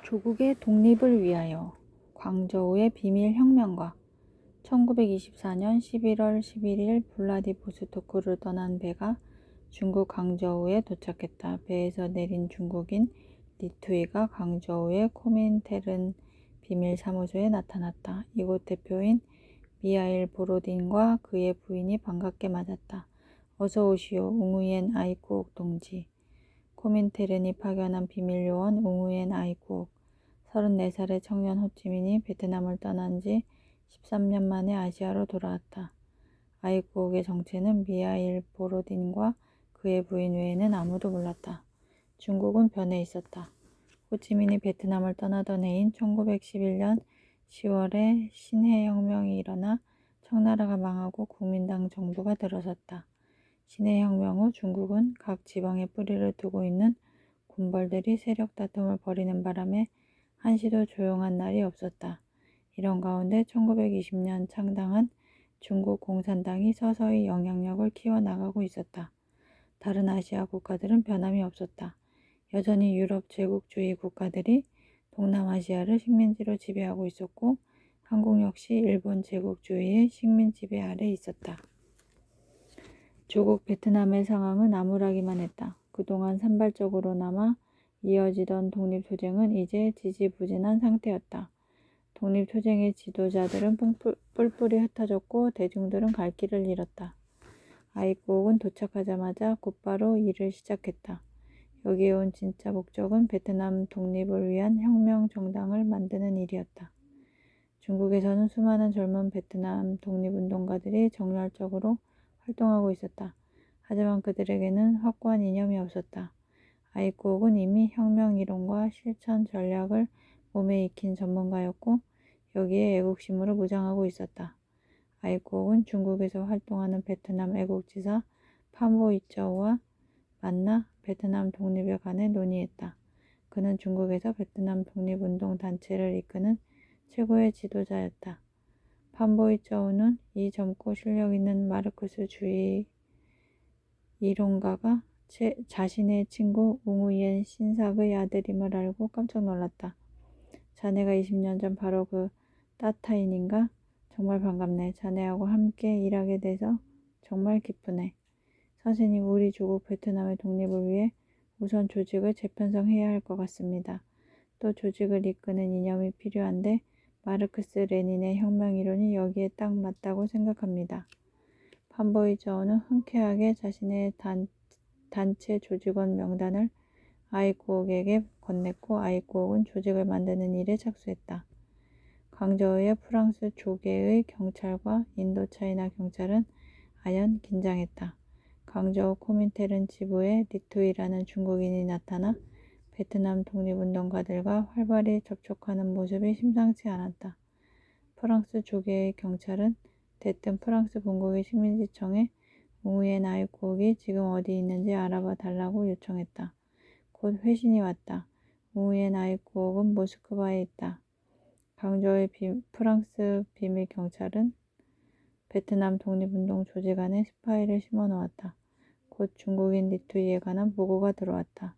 조국의 독립을 위하여 광저우의 비밀혁명가 1924년 11월 11일 블라디보스토크를 떠난 배가 중국 광저우에 도착했다. 배에서 내린 중국인 리투이가 광저우의 코민테른 비밀사무소에 나타났다. 이곳 대표인 미하일 보로딘과 그의 부인이 반갑게 맞았다. 어서 오시오, 웅우옌 아이쿠옥 동지. 코민테른이 파견한 비밀요원 웅우옌 아이쿠옥. 34살의 청년 호치민이 베트남을 떠난 지 13년 만에 아시아로 돌아왔다. 아이쿠옥의 정체는 미하일 보로딘과 그의 부인 외에는 아무도 몰랐다. 중국은 변해 있었다. 호치민이 베트남을 떠나던 해인 1911년 10월에 신해혁명이 일어나 청나라가 망하고 국민당 정부가 들어섰다. 신해혁명 후 중국은 각 지방에 뿌리를 두고 있는 군벌들이 세력 다툼을 벌이는 바람에 한시도 조용한 날이 없었다. 이런 가운데 1920년 창당한 중국 공산당이 서서히 영향력을 키워나가고 있었다. 다른 아시아 국가들은 변함이 없었다. 여전히 유럽 제국주의 국가들이 동남아시아를 식민지로 지배하고 있었고 한국 역시 일본 제국주의의 식민 지배 아래 있었다. 조국 베트남의 상황은 암울하기만 했다. 그동안 산발적으로나마 이어지던 독립투쟁은 이제 지지부진한 상태였다. 독립투쟁의 지도자들은 뿔뿔이 흩어졌고 대중들은 갈 길을 잃었다. 아이쿠옥은 도착하자마자 곧바로 일을 시작했다. 여기에 온 진짜 목적은 베트남 독립을 위한 혁명 정당을 만드는 일이었다. 중국에서는 수많은 젊은 베트남 독립운동가들이 정열적으로 활동하고 있었다. 하지만 그들에게는 확고한 이념이 없었다. 아이쿠옥은 이미 혁명 이론과 실천 전략을 몸에 익힌 전문가였고 여기에 애국심으로 무장하고 있었다. 아이쿠옥은 중국에서 활동하는 베트남 애국지사 판보이쩌우와 만나 베트남 독립에 관해 논의했다. 그는 중국에서 베트남 독립운동 단체를 이끄는 최고의 지도자였다. 판보이쩌우는 이 젊고 실력 있는 마르크스주의 이론가가 자신의 친구 웅우옌 신삭의 아들임을 알고 깜짝 놀랐다. 자네가 20년 전 바로 그 따타인인가? 정말 반갑네. 자네하고 함께 일하게 돼서 정말 기쁘네. 선생님, 우리 조국 베트남의 독립을 위해 우선 조직을 재편성해야 할 것 같습니다. 또 조직을 이끄는 이념이 필요한데 마르크스 레닌의 혁명 이론이 여기에 딱 맞다고 생각합니다. 판보이저우는 흔쾌하게 자신의 단체 조직원 명단을 아이쿠옥에게 건넸고 아이쿠옥은 조직을 만드는 일에 착수했다. 광저우의 프랑스 조계의 경찰과 인도차이나 경찰은 아연 긴장했다. 광저우 코민테른 지부에 리투이라는 중국인이 나타나 베트남 독립운동가들과 활발히 접촉하는 모습이 심상치 않았다. 프랑스 조계의 경찰은 대뜸 프랑스 본국의 식민지청에 웅우옌 아이쿠옥이 지금 어디 있는지 알아봐 달라고 요청했다. 곧 회신이 왔다. 웅우옌 아이쿠옥은 모스크바에 있다. 광저우의 프랑스 비밀경찰은 베트남 독립운동 조직 안에 스파이를 심어놓았다. 곧 중국인 리투이에 관한 보고가 들어왔다.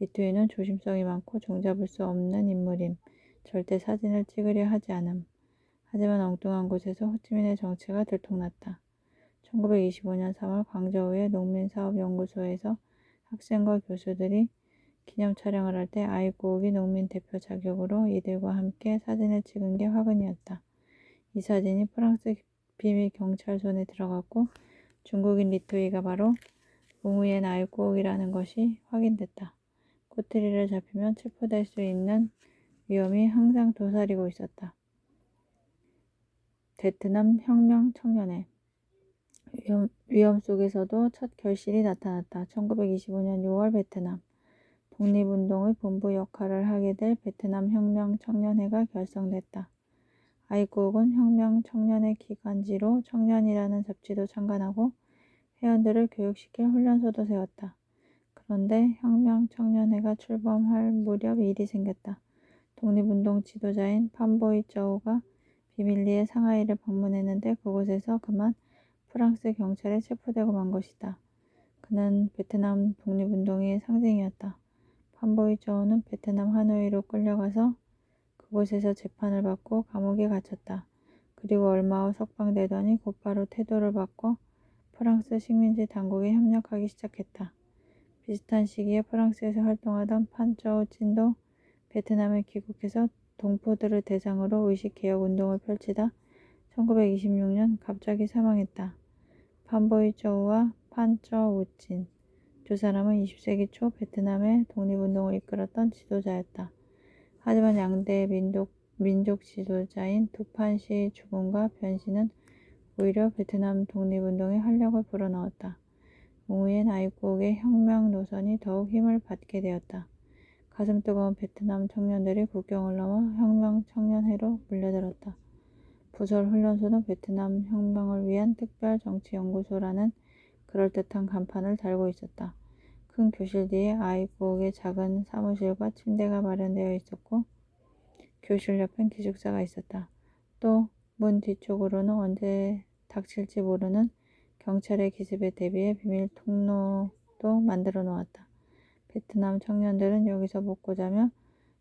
리투이는 조심성이 많고 종잡을 수 없는 인물임. 절대 사진을 찍으려 하지 않음. 하지만 엉뚱한 곳에서 호치민의 정체가 들통났다. 1925년 3월 광저우의 농민사업연구소에서 학생과 교수들이 기념 촬영을 할 때 아이쿠옥이 농민 대표 자격으로 이들과 함께 사진을 찍은 게 화근이었다. 이 사진이 프랑스 비밀 경찰 손에 들어갔고 중국인 리투이가 바로 웅우옌 아이쿠옥이라는 것이 확인됐다. 꼬투리를 잡히면 체포될 수 있는 위험이 항상 도사리고 있었다. 베트남 혁명 청년회 위험 속에서도 첫 결실이 나타났다. 1925년 6월 베트남 독립운동의 본부 역할을 하게 될 베트남 혁명 청년회가 결성됐다. 아이쿠옥은 혁명 청년회 기관지로 청년이라는 잡지도 창간하고 회원들을 교육시킬 훈련소도 세웠다. 그런데 혁명 청년회가 출범할 무렵 일이 생겼다. 독립운동 지도자인 판보이쩌우가 비밀리에 상하이를 방문했는데 그곳에서 그만 프랑스 경찰에 체포되고 만 것이다. 그는 베트남 독립운동의 상징이었다. 판보이저우는 베트남 하노이로 끌려가서 그곳에서 재판을 받고 감옥에 갇혔다. 그리고 얼마 후 석방되더니 곧바로 태도를 바꿔 프랑스 식민지 당국에 협력하기 시작했다. 비슷한 시기에 프랑스에서 활동하던 판저우 찐도 베트남에 귀국해서 동포들을 대상으로 의식개혁 운동을 펼치다 1926년 갑자기 사망했다. 판보이저우와 판저우 찐 두 사람은 20세기 초 베트남의 독립운동을 이끌었던 지도자였다. 하지만 양대 민족 지도자인 두판 씨의 죽음과 변신은 오히려 베트남 독립운동의 활력을 불어넣었다. 웅우엔 아이국의 혁명 노선이 더욱 힘을 받게 되었다. 가슴 뜨거운 베트남 청년들이 국경을 넘어 혁명 청년회로 몰려들었다. 부설 훈련소는 베트남 혁명을 위한 특별 정치 연구소라는 그럴듯한 간판을 달고 있었다. 큰 교실 뒤에 아이국의 작은 사무실과 침대가 마련되어 있었고 교실 옆엔 기숙사가 있었다. 또 문 뒤쪽으로는 언제 닥칠지 모르는 경찰의 기습에 대비해 비밀 통로도 만들어 놓았다. 베트남 청년들은 여기서 먹고 자며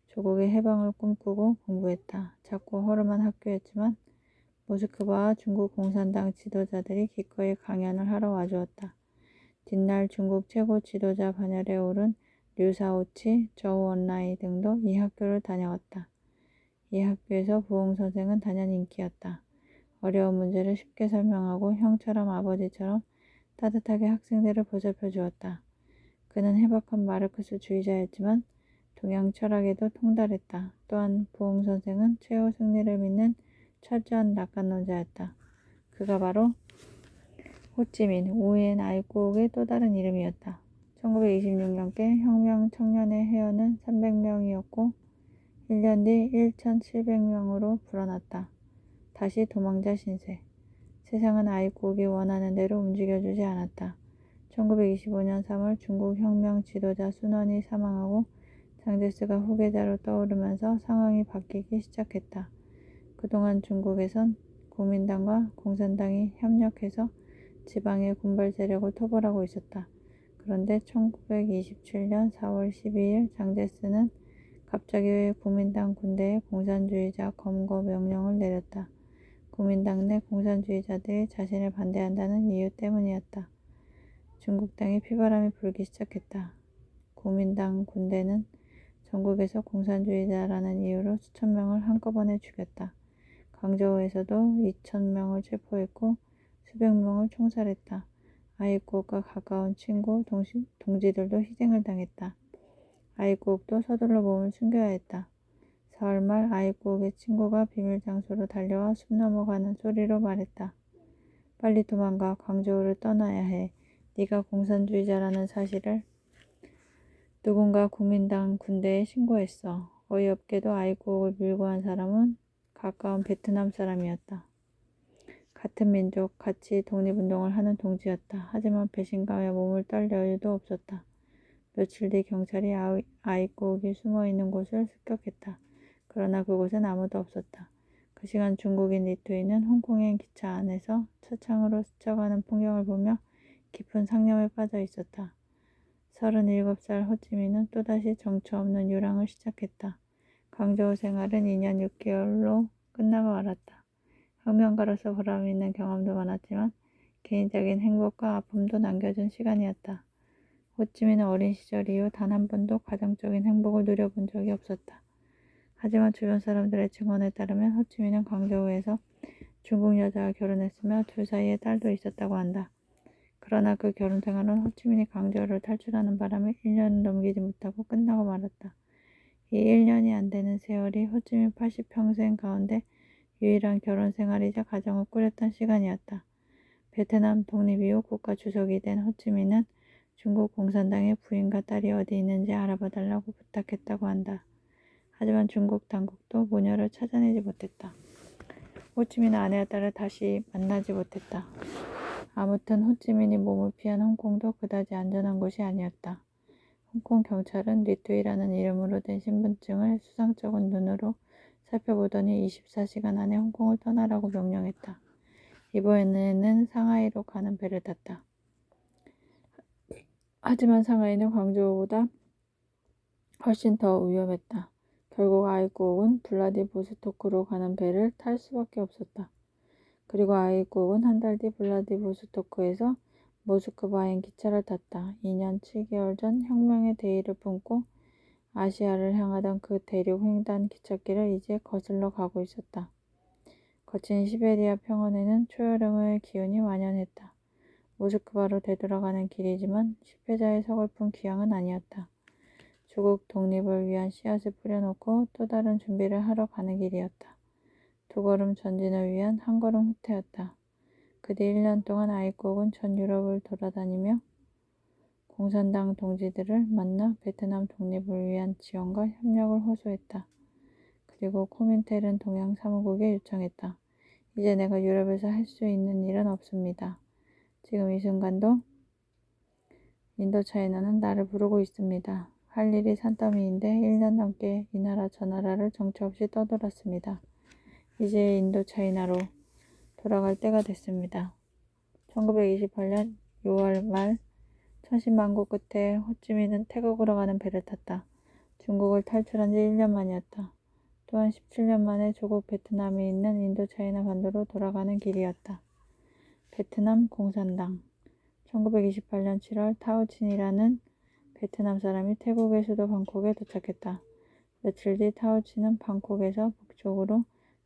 조국의 해방을 꿈꾸고 공부했다. 작고 허름한 학교였지만 모스크바와 중국 공산당 지도자들이 기꺼이 강연을 하러 와주었다. 뒷날 중국 최고 지도자 반열에 오른 류사오치, 저우원라이 등도 이 학교를 다녀왔다. 이 학교에서 부흥 선생은 단연 인기였다. 어려운 문제를 쉽게 설명하고 형처럼 아버지처럼 따뜻하게 학생들을 보살펴 주었다. 그는 해박한 마르크스 주의자였지만 동양 철학에도 통달했다. 또한 부흥 선생은 최후 승리를 믿는 철저한 낙관론자였다. 그가 바로 호찌민, 우엔 아이국의 또 다른 이름이었다. 1926년께 혁명 청년의 회원은 300명이었고 1년 뒤 1,700명으로 불어났다. 다시 도망자 신세. 세상은 아이국이 원하는 대로 움직여주지 않았다. 1925년 3월 중국 혁명 지도자 순원이 사망하고 장제스가 후계자로 떠오르면서 상황이 바뀌기 시작했다. 그동안 중국에선 국민당과 공산당이 협력해서 지방의 군발 세력을 토벌하고 있었다. 그런데 1927년 4월 12일 장제스는 갑자기 국민당 군대에 공산주의자 검거 명령을 내렸다. 국민당 내 공산주의자들이 자신을 반대한다는 이유 때문이었다. 중국 땅에 피바람이 불기 시작했다. 국민당 군대는 전국에서 공산주의자라는 이유로 수천 명을 한꺼번에 죽였다. 광저우에서도 2,000명을 체포했고 수백 명을 총살했다. 아이국과 가까운 친구, 동지들도 희생을 당했다. 아이국도 서둘러 몸을 숨겨야 했다. 4월 말 아이국의 친구가 비밀 장소로 달려와 숨 넘어가는 소리로 말했다. 빨리 도망가. 광저우를 떠나야 해. 네가 공산주의자라는 사실을 누군가 국민당 군대에 신고했어. 어이없게도 아이국을 밀고 한 사람은 가까운 베트남 사람이었다. 같은 민족, 같이 독립운동을 하는 동지였다. 하지만 배신감에 몸을 떨 여유도 없었다. 며칠 뒤 경찰이 아이국이 숨어있는 곳을 습격했다. 그러나 그곳엔 아무도 없었다. 그 시간 중국인 리투이는 홍콩행 기차 안에서 차창으로 스쳐가는 풍경을 보며 깊은 상념에 빠져 있었다. 37살 호찌민은 또다시 정처 없는 유랑을 시작했다. 광저우 생활은 2년 6개월로 끝나고 말았다. 혁명가로서 보람있는 경험도 많았지만 개인적인 행복과 아픔도 남겨준 시간이었다. 호찌민은 어린 시절 이후 단 한 번도 가정적인 행복을 누려본 적이 없었다. 하지만 주변 사람들의 증언에 따르면 호찌민은 광저우에서 중국 여자와 결혼했으며 둘 사이에 딸도 있었다고 한다. 그러나 그 결혼 생활은 호찌민이 광저우를 탈출하는 바람에 1년을 넘기지 못하고 끝나고 말았다. 이 1년이 안 되는 세월이 호찌민 80평생 가운데 유일한 결혼 생활이자 가정을 꾸렸던 시간이었다. 베트남 독립 이후 국가 주석이 된 호찌민은 중국 공산당의 부인과 딸이 어디 있는지 알아봐달라고 부탁했다고 한다. 하지만 중국 당국도 모녀를 찾아내지 못했다. 호찌민은 아내와 딸을 다시 만나지 못했다. 아무튼 호찌민이 몸을 피한 홍콩도 그다지 안전한 곳이 아니었다. 홍콩 경찰은 리투이라는 이름으로 된 신분증을 수상쩍은 눈으로 살펴보더니 24시간 안에 홍콩을 떠나라고 명령했다. 이번에는 상하이로 가는 배를 탔다. 하지만 상하이는 광저우보다 훨씬 더 위험했다. 결국 아이국은 블라디보스토크로 가는 배를 탈 수밖에 없었다. 그리고 아이국은 한 달 뒤 블라디보스토크에서 모스크바행 기차를 탔다. 2년 7개월 전 혁명의 대의를 품고 아시아를 향하던 그 대륙 횡단 기찻길을 이제 거슬러 가고 있었다. 거친 시베리아 평원에는 초여름의 기운이 완연했다. 모스크바로 되돌아가는 길이지만 실패자의 서글픈 귀향은 아니었다. 조국 독립을 위한 씨앗을 뿌려놓고 또 다른 준비를 하러 가는 길이었다. 두 걸음 전진을 위한 한 걸음 후퇴였다. 그 뒤 1년 동안 아이국은 전 유럽을 돌아다니며 공산당 동지들을 만나 베트남 독립을 위한 지원과 협력을 호소했다. 그리고 코민텔은 동양 사무국에 요청했다. 이제 내가 유럽에서 할 수 있는 일은 없습니다. 지금 이 순간도 인도차이나는 나를 부르고 있습니다. 할 일이 산더미인데 1년 넘게 이 나라 저 나라를 정처 없이 떠돌았습니다. 이제 인도차이나로 돌아갈 때가 됐습니다. 1928년 6월 말 천신만고 끝에 호찌민은 태국으로 가는 배를 탔다. 중국을 탈출한 지 1년 만이었다. 또한 17년 만에 조국 베트남이 있는 인도차이나 반도로 돌아가는 길이었다. 베트남 공산당 1928년 7월 타오친이라는 베트남 사람이 태국의 수도 방콕에 도착했다. 며칠 뒤 타오친은 방콕에서 북쪽으로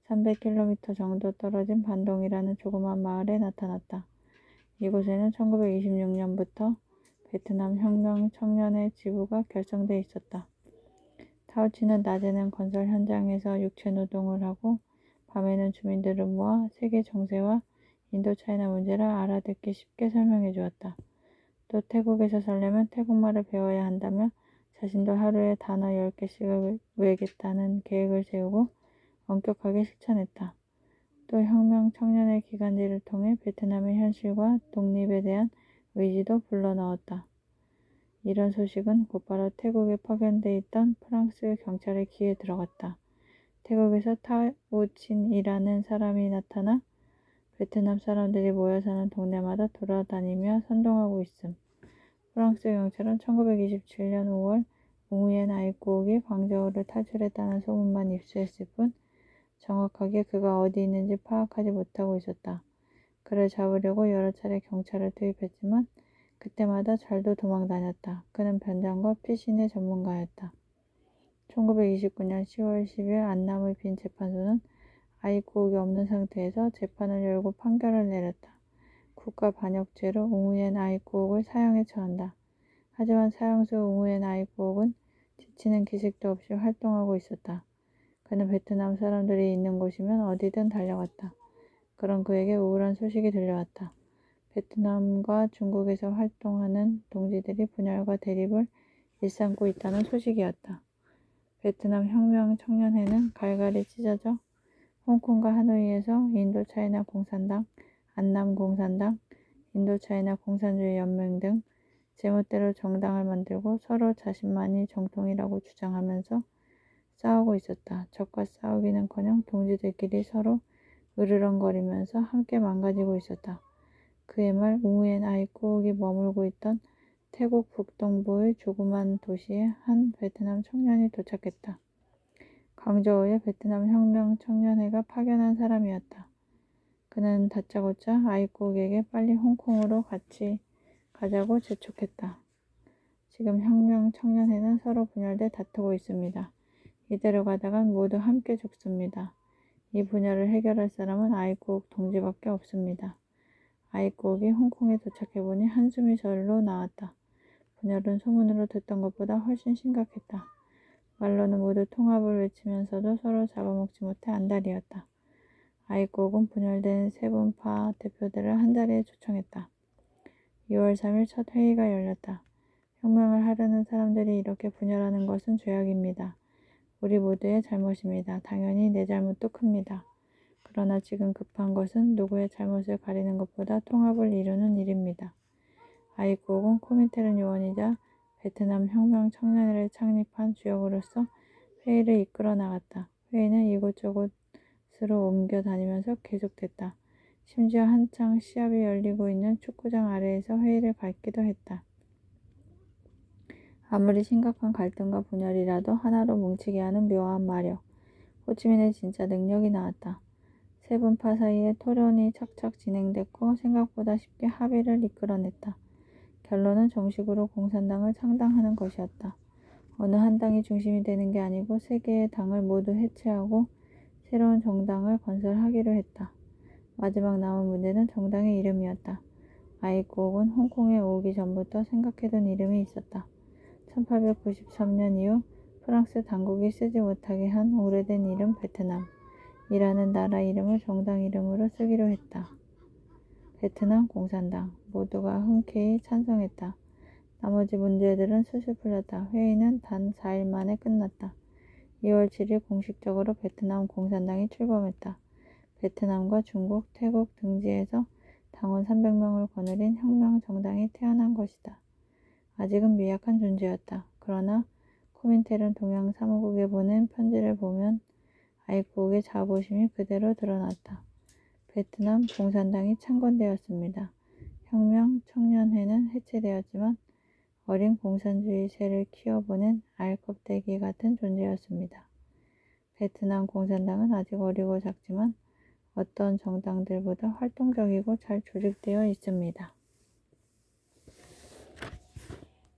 300km 정도 떨어진 반동이라는 조그만 마을에 나타났다. 이곳에는 1926년부터 베트남 혁명 청년의 지부가 결성돼 있었다. 타오치는 낮에는 건설 현장에서 육체 노동을 하고 밤에는 주민들을 모아 세계 정세와 인도차이나 문제를 알아듣기 쉽게 설명해 주었다. 또 태국에서 살려면 태국말을 배워야 한다며 자신도 하루에 단어 10개씩을 외우겠다는 계획을 세우고 엄격하게 실천했다. 또 혁명 청년의 기간지를 통해 베트남의 현실과 독립에 대한 의지도 불러넣었다. 이런 소식은 곧바로 태국에 파견돼 있던 프랑스 경찰의 귀에 들어갔다. 태국에서 타오친이라는 사람이 나타나 베트남 사람들이 모여 사는 동네마다 돌아다니며 선동하고 있음. 프랑스 경찰은 1927년 5월 옹우옌 아이국이 광저우를 탈출했다는 소문만 입수했을 뿐 정확하게 그가 어디 있는지 파악하지 못하고 있었다. 그를 잡으려고 여러 차례 경찰을 투입했지만 그때마다 잘도 도망다녔다. 그는 변장과 피신의 전문가였다. 1929년 10월 10일 안남의 빈 재판소는 아이국이 없는 상태에서 재판을 열고 판결을 내렸다. 국가 반역죄로 옹우옌 아이국을 사형에 처한다. 하지만 사형수 옹우옌 아이국은 지치는 기색도 없이 활동하고 있었다. 그는 베트남 사람들이 있는 곳이면 어디든 달려갔다. 그런 그에게 우울한 소식이 들려왔다. 베트남과 중국에서 활동하는 동지들이 분열과 대립을 일삼고 있다는 소식이었다. 베트남 혁명 청년회는 갈갈이 찢어져 홍콩과 하노이에서 인도차이나 공산당, 안남 공산당, 인도차이나 공산주의 연맹 등 제멋대로 정당을 만들고 서로 자신만이 정통이라고 주장하면서 싸우고 있었다. 적과 싸우기는커녕 동지들끼리 서로 으르렁거리면서 함께 망가지고 있었다. 그의 말 옹우옌 아이국이 머물고 있던 태국 북동부의 조그만 도시에 한 베트남 청년이 도착했다. 광저우에 베트남 혁명 청년회가 파견한 사람이었다. 그는 다짜고짜 아이국에게 빨리 홍콩으로 같이 가자고 재촉했다. 지금 혁명 청년회는 서로 분열돼 다투고 있습니다. 이대로 가다간 모두 함께 죽습니다. 이 분열을 해결할 사람은 아이국 동지밖에 없습니다. 아이국이 홍콩에 도착해보니 한숨이 절로 나왔다. 분열은 소문으로 듣던 것보다 훨씬 심각했다. 말로는 모두 통합을 외치면서도 서로 잡아먹지 못해 안달이었다. 아이국은 분열된 세분파 대표들을 한자리에 초청했다. 2월 3일 첫 회의가 열렸다. 혁명을 하려는 사람들이 이렇게 분열하는 것은 죄악입니다. 우리 모두의 잘못입니다. 당연히 내 잘못도 큽니다. 그러나 지금 급한 것은 누구의 잘못을 가리는 것보다 통합을 이루는 일입니다. 아이국은 코민테른 요원이자 베트남 혁명 청년회를 창립한 주역으로서 회의를 이끌어 나갔다. 회의는 이곳저곳으로 옮겨 다니면서 계속됐다. 심지어 한창 시합이 열리고 있는 축구장 아래에서 회의를 갖기도 했다. 아무리 심각한 갈등과 분열이라도 하나로 뭉치게 하는 묘한 마력. 호치민의 진짜 능력이 나왔다. 세 분파 사이에 토론이 착착 진행됐고 생각보다 쉽게 합의를 이끌어냈다. 결론은 정식으로 공산당을 창당하는 것이었다. 어느 한 당이 중심이 되는 게 아니고 세 개의 당을 모두 해체하고 새로운 정당을 건설하기로 했다. 마지막 남은 문제는 정당의 이름이었다. 아이쿠옥은 홍콩에 오기 전부터 생각해둔 이름이 있었다. 1893년 이후 프랑스 당국이 쓰지 못하게 한 오래된 이름 베트남이라는 나라 이름을 정당 이름으로 쓰기로 했다. 베트남 공산당 모두가 흔쾌히 찬성했다. 나머지 문제들은 술술 풀렸다. 회의는 단 4일 만에 끝났다. 2월 7일 공식적으로 베트남 공산당이 출범했다. 베트남과 중국, 태국 등지에서 당원 300명을 거느린 혁명 정당이 태어난 것이다. 아직은 미약한 존재였다. 그러나 코민텔은 동양 사무국에 보낸 편지를 보면 아이쿠옥의 자부심이 그대로 드러났다. 베트남 공산당이 창건되었습니다. 혁명 청년회는 해체되었지만 어린 공산주의 세를 키워보낸 알껍데기 같은 존재였습니다. 베트남 공산당은 아직 어리고 작지만 어떤 정당들보다 활동적이고 잘 조직되어 있습니다.